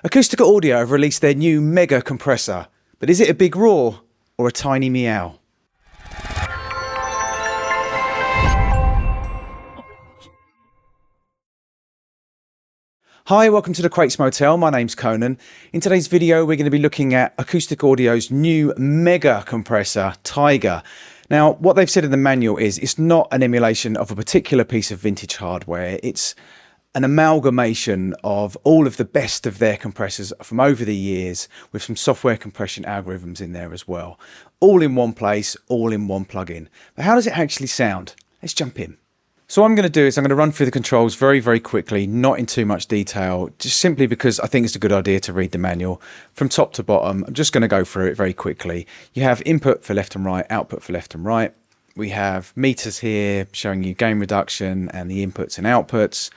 Acustica Audio have released their new mega compressor, but is it a big roar or a tiny meow? Hi, welcome to the Crates Motel. My name's Conan. In today's video, we're going to be looking at Acustica Audio's new mega compressor, Tiger. Now, what they've said in the manual is it's not an emulation of a particular piece of vintage hardware. It's an amalgamation of all of the best of their compressors from over the years with some software compression algorithms in there as well. All in one place, all in one plugin. But how does it actually sound? Let's jump in. So what I'm going to do is I'm going to run through the controls very, very quickly, not in too much detail, just simply because I think it's a good idea to read the manual from top to bottom. I'm just going to go through it very quickly. You have input for left and right, output for left and right. We have meters here showing you gain reduction and the inputs and outputs.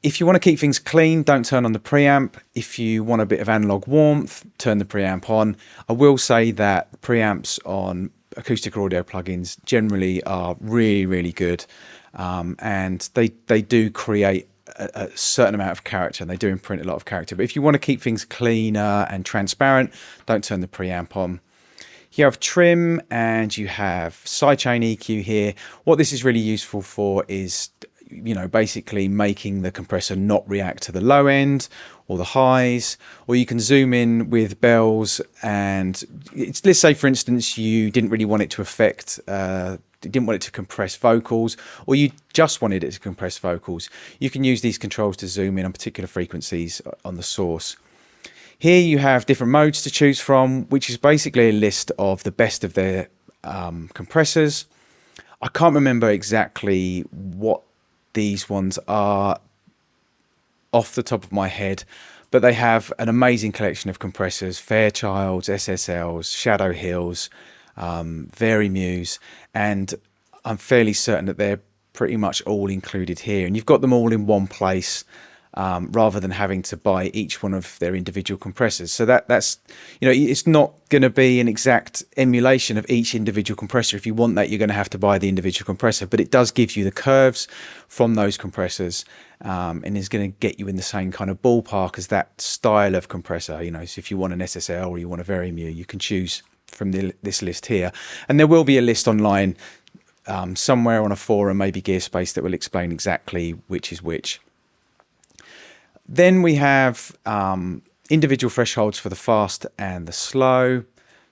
If you want to keep things clean, don't turn on the preamp. If you want a bit of analog warmth, turn the preamp on. I will say that preamps on Acustica Audio plugins generally are really, really good, and they do create a certain amount of character, and they do imprint a lot of character. But if you want to keep things cleaner and transparent, don't turn the preamp on. You have trim and you have sidechain EQ here. What this is really useful for is, you know, basically making the compressor not react to the low end or the highs, or you can zoom in with bells. And let's say, for instance, you didn't really want it to affect, didn't want it to compress vocals, or you just wanted it to compress vocals. You can use these controls to zoom in on particular frequencies on the source. Here you have different modes to choose from, which is basically a list of the best of their compressors. I can't remember exactly what these ones are off the top of my head, but they have an amazing collection of compressors: Fairchilds, SSLs, Shadow Hills, Varimuse, and I'm fairly certain that they're pretty much all included here, and you've got them all in one place, rather than having to buy each one of their individual compressors. So that's, you know, it's not going to be an exact emulation of each individual compressor. If you want that, you're going to have to buy the individual compressor, but it does give you the curves from those compressors, and is going to get you in the same kind of ballpark as that style of compressor. You know, so if you want an SSL or you want a Varimuse, you can choose from this list here, and there will be a list online somewhere on a forum, maybe Gearspace, that will explain exactly which is which. Then we have individual thresholds for the fast and the slow,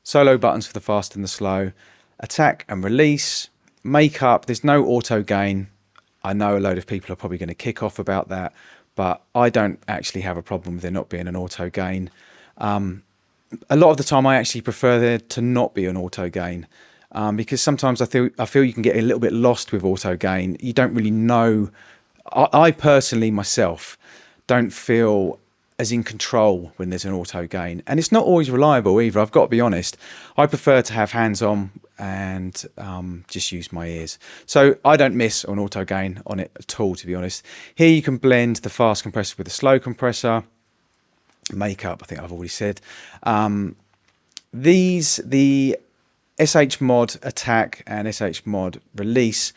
solo buttons for the fast and the slow, attack and release, makeup. There's no auto gain. I know a load of people are probably going to kick off about that, but I don't actually have a problem with there not being an auto gain. A lot of the time I actually prefer there to not be an auto gain, because sometimes I feel you can get a little bit lost with auto gain. You don't really know. I personally myself don't feel as in control when there's an auto gain, and it's not always reliable either. I've got to be honest. I prefer to have hands on and just use my ears, so I don't miss an auto gain on it at all, to be honest. Here you can blend the fast compressor with the slow compressor. Makeup, I think I've already said. The SH mod attack and SH mod release,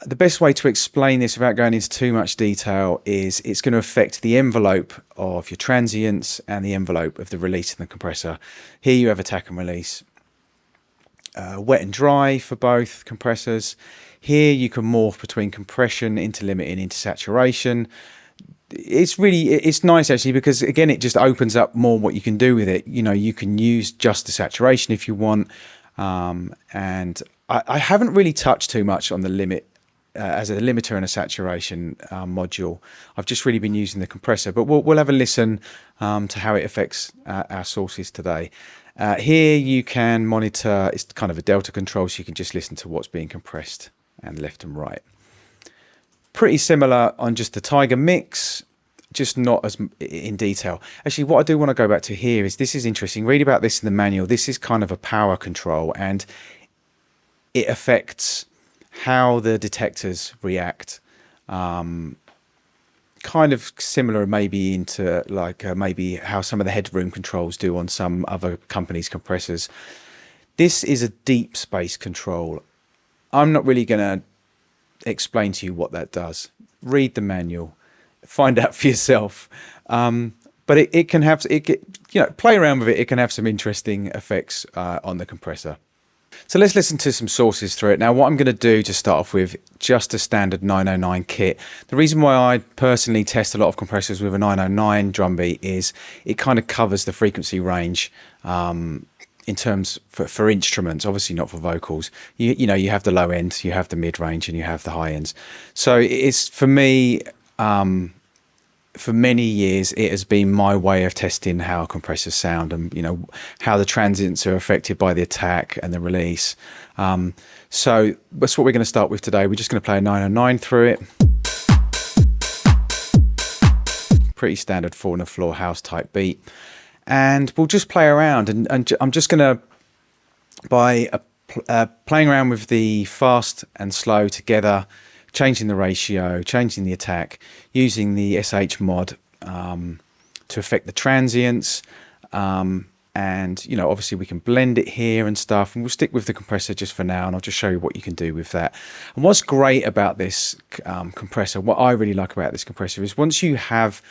the best way to explain this without going into too much detail is it's going to affect the envelope of your transients and the envelope of the release in the compressor. Here you have attack and release. Wet and dry for both compressors. Here you can morph between compression, interlimiting, into saturation. It's nice actually, because again, it just opens up more what you can do with it. You know, you can use just the saturation if you want. And I haven't really touched too much on the limit as a limiter and a saturation module. I've just really been using the compressor, but we'll have a listen to how it affects our sources today. Here you can monitor, it's kind of a delta control, so you can just listen to what's being compressed and left and right. Pretty similar on just the Tiger mix, just not as in detail. Actually, what I do want to go back to here is, this is interesting. Read about this in the manual. This is kind of a power control, and it affects how the detectors react. Kind of similar maybe into like maybe how some of the headroom controls do on some other companies' compressors. This is a deep space control. I'm not really going to explain to you what that does. Read the manual. find out for yourself. But it can have, play around with it. It can have some interesting effects on the compressor. So let's listen to some sources through it. Now, what I'm going to do to start off with, just a standard 909 kit. The reason why I personally test a lot of compressors with a 909 drum beat is it kind of covers the frequency range in terms for instruments, obviously not for vocals. You know, you have the low end, you have the mid range, and you have the high ends. So it's, for me, for many years, it has been my way of testing how compressors sound and, you know, how the transients are affected by the attack and the release. So that's what we're going to start with today. We're just going to play a 909 through it. Pretty standard 4 on the floor house type beat. And we'll just play around. And I'm just going to, by playing around with the fast and slow together, changing the ratio, changing the attack, using the SH mod to affect the transients. And, you know, obviously we can blend it here and stuff. And we'll stick with the compressor just for now. And I'll just show you what you can do with that. And what's great about this compressor, what I really like about this compressor is once you have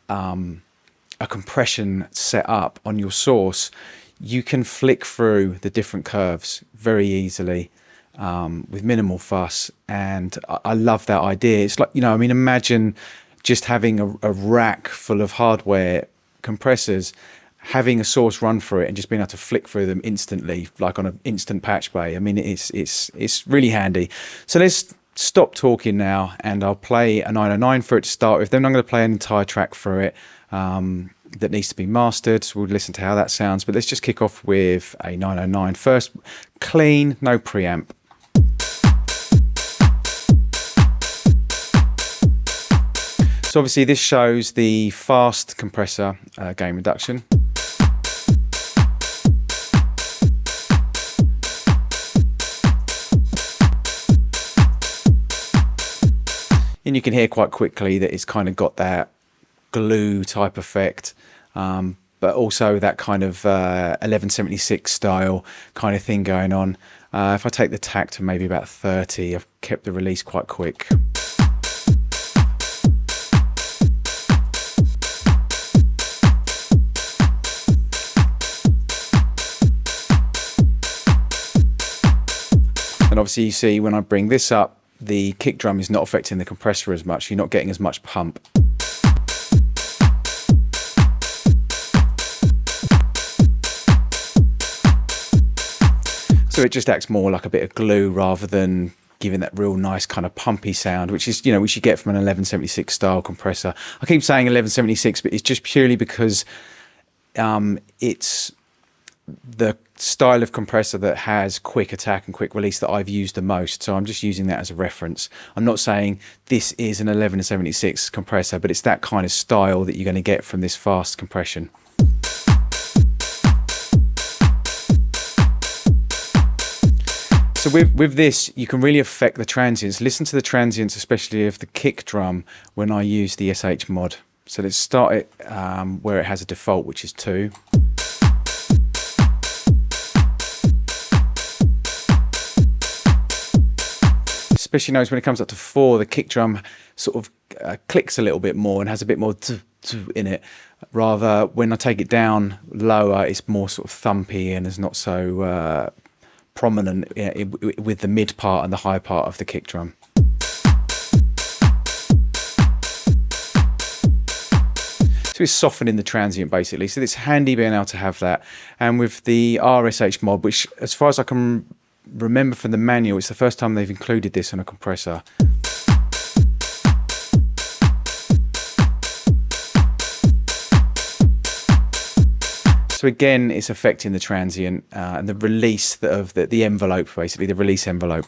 a compression set up on your source, you can flick through the different curves very easily. With minimal fuss, and I love that idea. It's like, you know, I mean, imagine just having a rack full of hardware compressors, having a source run through it and just being able to flick through them instantly, like on an instant patch bay. I mean, it's really handy. So let's stop talking now, and I'll play a 909 for it to start with. Then I'm going to play an entire track through it that needs to be mastered, so we'll listen to how that sounds. But let's just kick off with a 909 first, clean, no preamp. So obviously this shows the fast compressor gain reduction. And you can hear quite quickly that it's kind of got that glue type effect, but also that kind of 1176 style kind of thing going on. If I take the tack to maybe about 30, I've kept the release quite quick. And obviously you see when I bring this up, the kick drum is not affecting the compressor as much. You're not getting as much pump. So it just acts more like a bit of glue rather than giving that real nice kind of pumpy sound, which is, you know, which you get from an 1176 style compressor. I keep saying 1176, but it's just purely because it's the style of compressor that has quick attack and quick release that I've used the most. So I'm just using that as a reference. I'm not saying this is an 1176 compressor, but it's that kind of style that you're going to get from this fast compression. So with this, you can really affect the transients. Listen to the transients, especially of the kick drum when I use the SH mod. So let's start it where it has a default, which is 2. Especially notice when it comes up to 4, the kick drum sort of clicks a little bit more and has a bit more in it. Rather, when I take it down lower, it's more sort of thumpy and is not so prominent with the mid part and the high part of the kick drum. So it's softening the transient basically. So it's handy being able to have that. And with the RSH mod, which as far as I can remember from the manual, it's the first time they've included this on a compressor. So again, it's affecting the transient and the release of the envelope, basically the release envelope.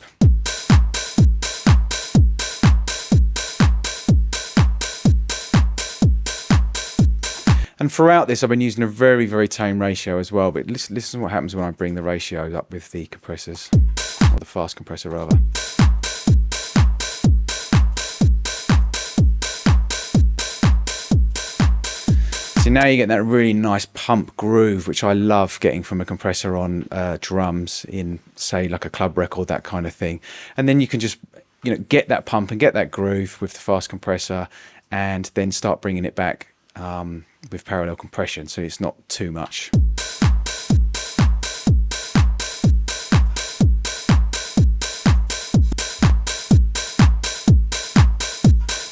And throughout this, I've been using a very, very tame ratio as well. But listen to what happens when I bring the ratios up with the compressors, or the fast compressor rather. So now you get that really nice pump groove, which I love getting from a compressor on drums in, say, like a club record, that kind of thing. And then you can just, you know, get that pump and get that groove with the fast compressor, and then start bringing it back with parallel compression, so it's not too much.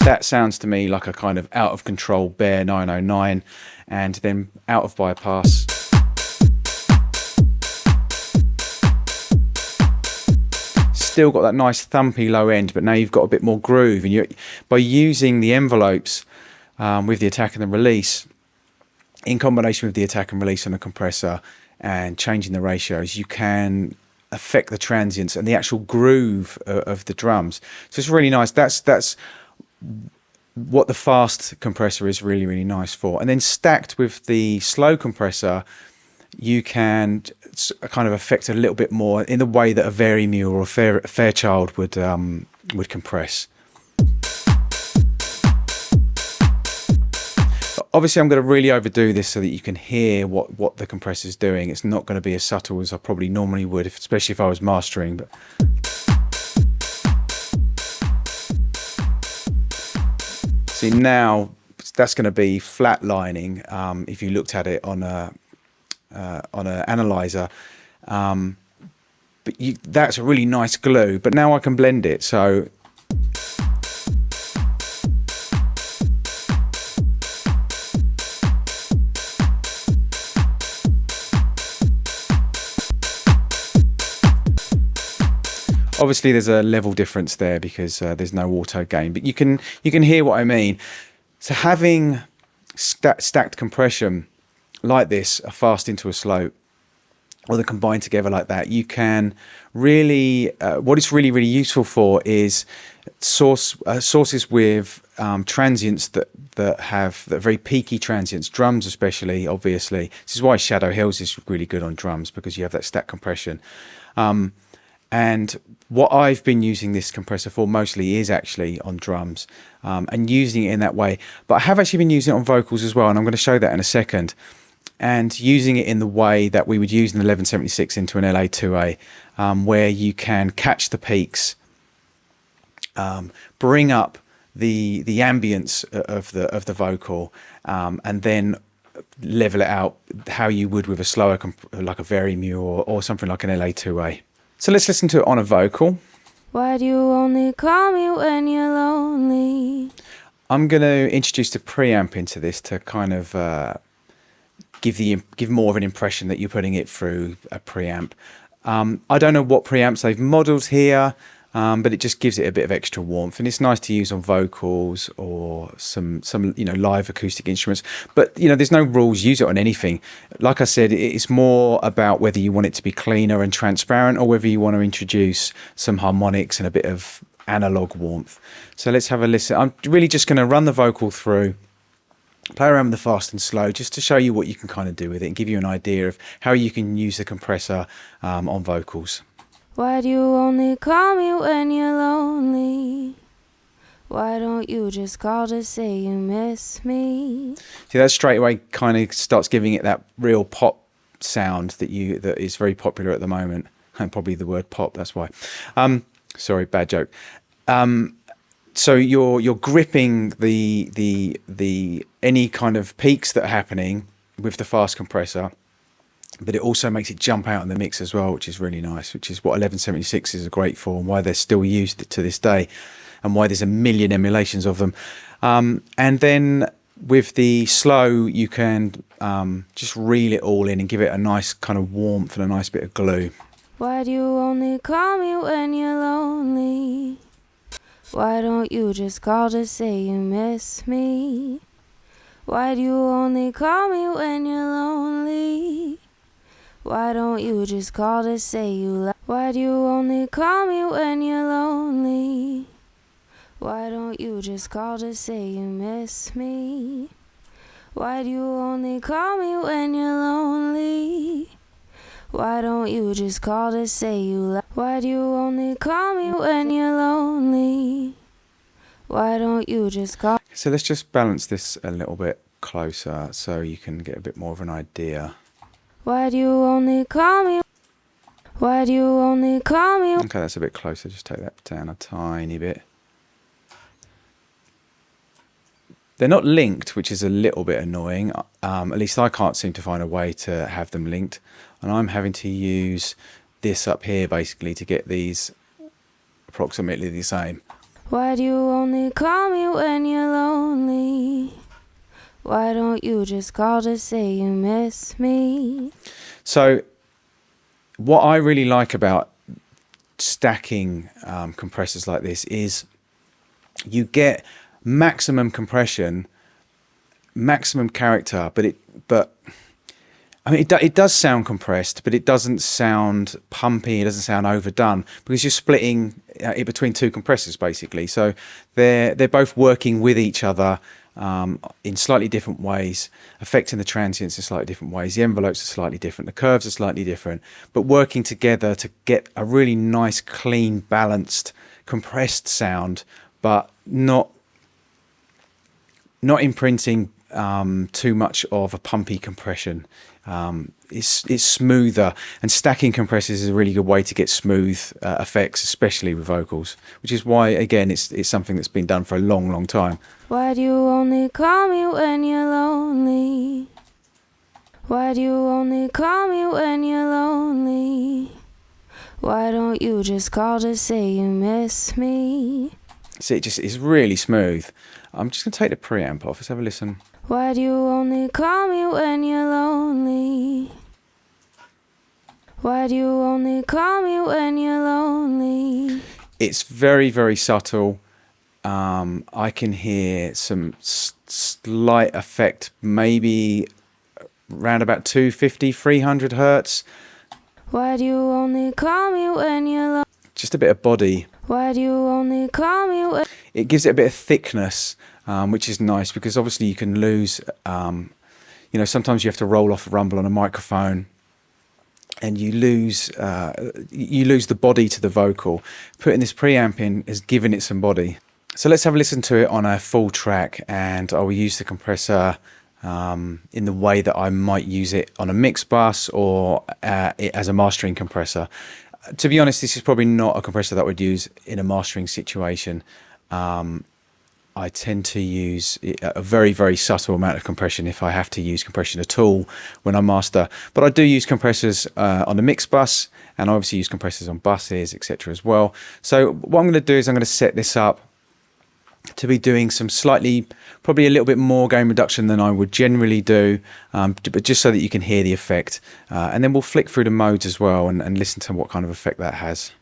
That sounds to me like a kind of out of control bare 909, and then out of bypass. Still got that nice thumpy low end, but now you've got a bit more groove, and by using the envelopes with the attack and the release in combination with the attack and release on the compressor and changing the ratios, you can affect the transients and the actual groove of the drums. So it's really nice. That's what the fast compressor is really nice for. And then stacked with the slow compressor, you can kind of affect a little bit more in the way that a Verimure or a Fairchild would compress. Obviously, I'm going to really overdo this so that you can hear what the compressor is doing. It's not going to be as subtle as I probably normally would, especially if I was mastering. But see, now that's going to be flatlining if you looked at it on an analyzer, but that's a really nice glue. But now I can blend it, so obviously there's a level difference there because there's no auto gain, but you can hear what I mean. So having stacked compression like this, a fast into a slow, or the combined together like that, you can really what it's really useful for is sources with transients that are very peaky transients, drums especially. Obviously, this is why Shadow Hills is really good on drums, because you have that stacked compression. And what I've been using this compressor for mostly is actually on drums, and using it in that way. But I have actually been using it on vocals as well, and I'm going to show that in a second. And using it in the way that we would use an 1176 into an LA2A, where you can catch the peaks, bring up the ambience of the vocal, and then level it out how you would with a slower, like a Verimure or something like an LA2A. So let's listen to it on a vocal. Why do you only call me when you're lonely? I'm going to introduce the preamp into this to kind of give more of an impression that you're putting it through a preamp. I don't know what preamps they've modelled here, but it just gives it a bit of extra warmth, and it's nice to use on vocals or some live acoustic instruments. But there's no rules. Use it on anything. Like I said, it's more about whether you want it to be cleaner and transparent, or whether you want to introduce some harmonics and a bit of analog warmth. So let's have a listen. I'm really just going to run the vocal through, play around with the fast and slow, just to show you what you can kind of do with it and give you an idea of how you can use the compressor on vocals. Why do you only call me when you're lonely? Why don't you just call to say you miss me? See, that straight away kind of starts giving it that real pop sound that is very popular at the moment. And probably the word pop, that's why. Sorry, bad joke. So you're gripping the any kind of peaks that are happening with the fast compressor, but it also makes it jump out in the mix as well, which is really nice, which is what 1176s are great for, and why they're still used to this day, and why there's a million emulations of them. And then with the slow, you can just reel it all in and give it a nice kind of warmth and a nice bit of glue. Why do you only call me when you're lonely? Why don't you just call to say you miss me? Why do you only call me when you're lonely? Why don't you just call to say you love? Why do you only call me when you're lonely? Why don't you just call to say you miss me? Why do you only call me when you're lonely? Why don't you just call to say you love? Why do you only call me when you're lonely? Why don't you just call? So let's just balance this a little bit closer so you can get a bit more of an idea. Why do you only call me? Why do you only call me? Okay, that's a bit closer. Just take that down a tiny bit. They're not linked, which is a little bit annoying. At least I can't seem to find a way to have them linked. And I'm having to use this up here basically to get these approximately the same. Why do you only call me when you're lonely? Why don't you just call to say you miss me? So what I really like about stacking compressors like this is you get maximum compression, maximum character, but I mean it does sound compressed, but it doesn't sound pumpy, it doesn't sound overdone, because you're splitting it between two compressors basically. So they're both working with each other in slightly different ways, affecting the transients in slightly different ways. The envelopes are slightly different, the curves are slightly different, but working together to get a really nice, clean, balanced, compressed sound, but not imprinting too much of a pumpy compression. It's smoother, and stacking compressors is a really good way to get smooth effects, especially with vocals, which is why, again, it's something that's been done for a long time. Why do you only call me when you're lonely? Why do you only call me when you're lonely? Why don't you just call to say you miss me? So it's really smooth. I'm just going to take the preamp off. Let's have a listen. Why do you only call me when you're lonely? Why do you only call me when you're lonely? It's very subtle. I can hear some slight effect, maybe around about 250, 300 hertz. Why do you only call me when you're lonely? Just a bit of body. Why do you only call me when... It gives it a bit of thickness, which is nice, because obviously you can lose, sometimes you have to roll off a rumble on a microphone, and you lose the body to the vocal. Putting this preamp in is giving it some body. So let's have a listen to it on a full track, and I will use the compressor in the way that I might use it on a mix bus or as a mastering compressor. To be honest, this is probably not a compressor that I would use in a mastering situation. I tend to use a very subtle amount of compression if I have to use compression at all when I master. But I do use compressors on the mix bus, and I obviously use compressors on buses, etc. as well. So what I'm going to do is I'm going to set this up to be doing some probably a little bit more gain reduction than I would generally do, but just so that you can hear the effect. And then we'll flick through the modes as well and listen to what kind of effect that has.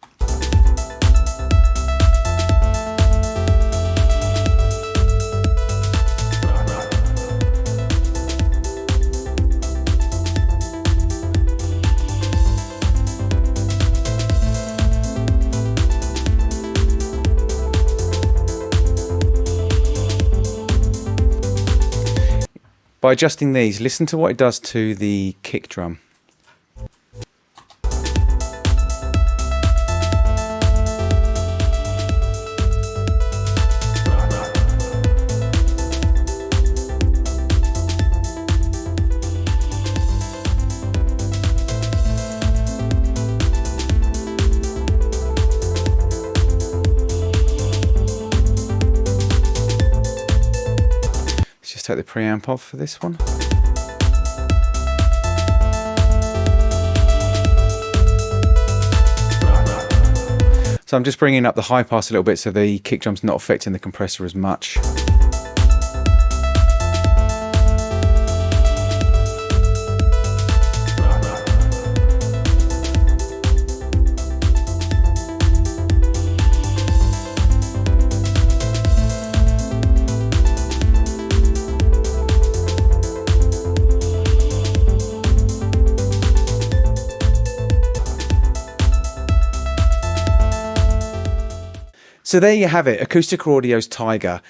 By adjusting these, listen to what it does to the kick drum. Take the preamp off for this one. So I'm just bringing up the high pass a little bit so the kick drum's not affecting the compressor as much. So there you have it, Acustica Audio's Tiger.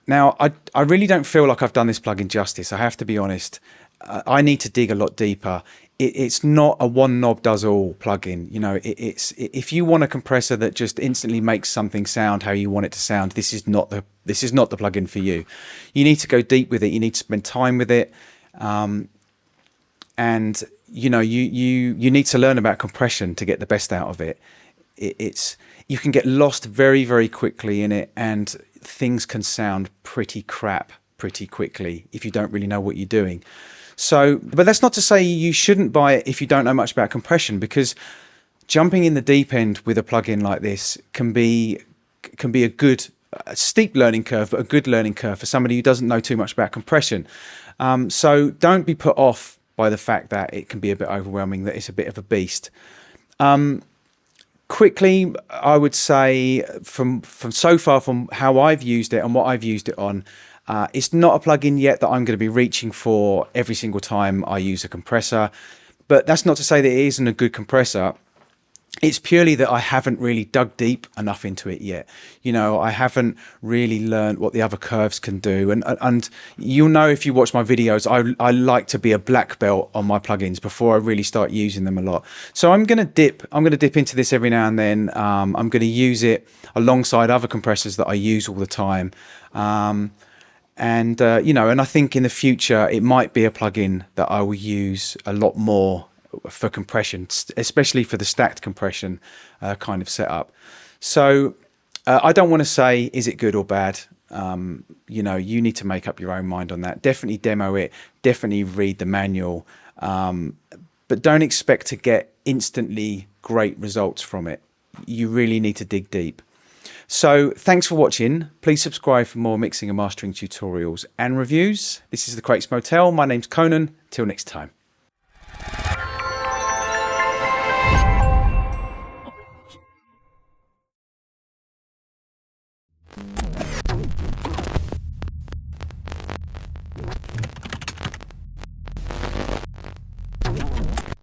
Now, I really don't feel like I've done this plugin justice, I have to be honest. I need to dig a lot deeper. It's not a one knob does all plugin. You know, it's if you want a compressor that just instantly makes something sound how you want it to sound, this is not the plugin for you. You need to go deep with it. You need to spend time with it, and you know you need to learn about compression to get the best out of it. You can get lost very quickly in it, and things can sound pretty crap pretty quickly if you don't really know what you're doing. So, but that's not to say you shouldn't buy it if you don't know much about compression, because jumping in the deep end with a plugin like this can be a good, steep learning curve, but a good learning curve for somebody who doesn't know too much about compression. So don't be put off by the fact that it can be a bit overwhelming, that it's a bit of a beast. Quickly, I would say from so far, from how I've used it and what I've used it on, it's not a plugin yet that I'm going to be reaching for every single time I use a compressor. But that's not to say that it isn't a good compressor. It's purely that I haven't really dug deep enough into it yet. You know, I haven't really learned what the other curves can do. And you'll know if you watch my videos, I like to be a black belt on my plugins before I really start using them a lot. So I'm going to dip into this every now and then. I'm going to use it alongside other compressors that I use all the time. You know, and I think in the future it might be a plugin that I will use a lot more for compression, especially for the stacked compression kind of setup. So I don't want to say is it good or bad. You know, you need to make up your own mind on that. Definitely demo it, definitely read the manual, but don't expect to get instantly great results from it. You really need to dig deep. So thanks for watching. Please subscribe for more mixing and mastering tutorials and reviews. This is the Crates Motel. My name's Conan. Till next time.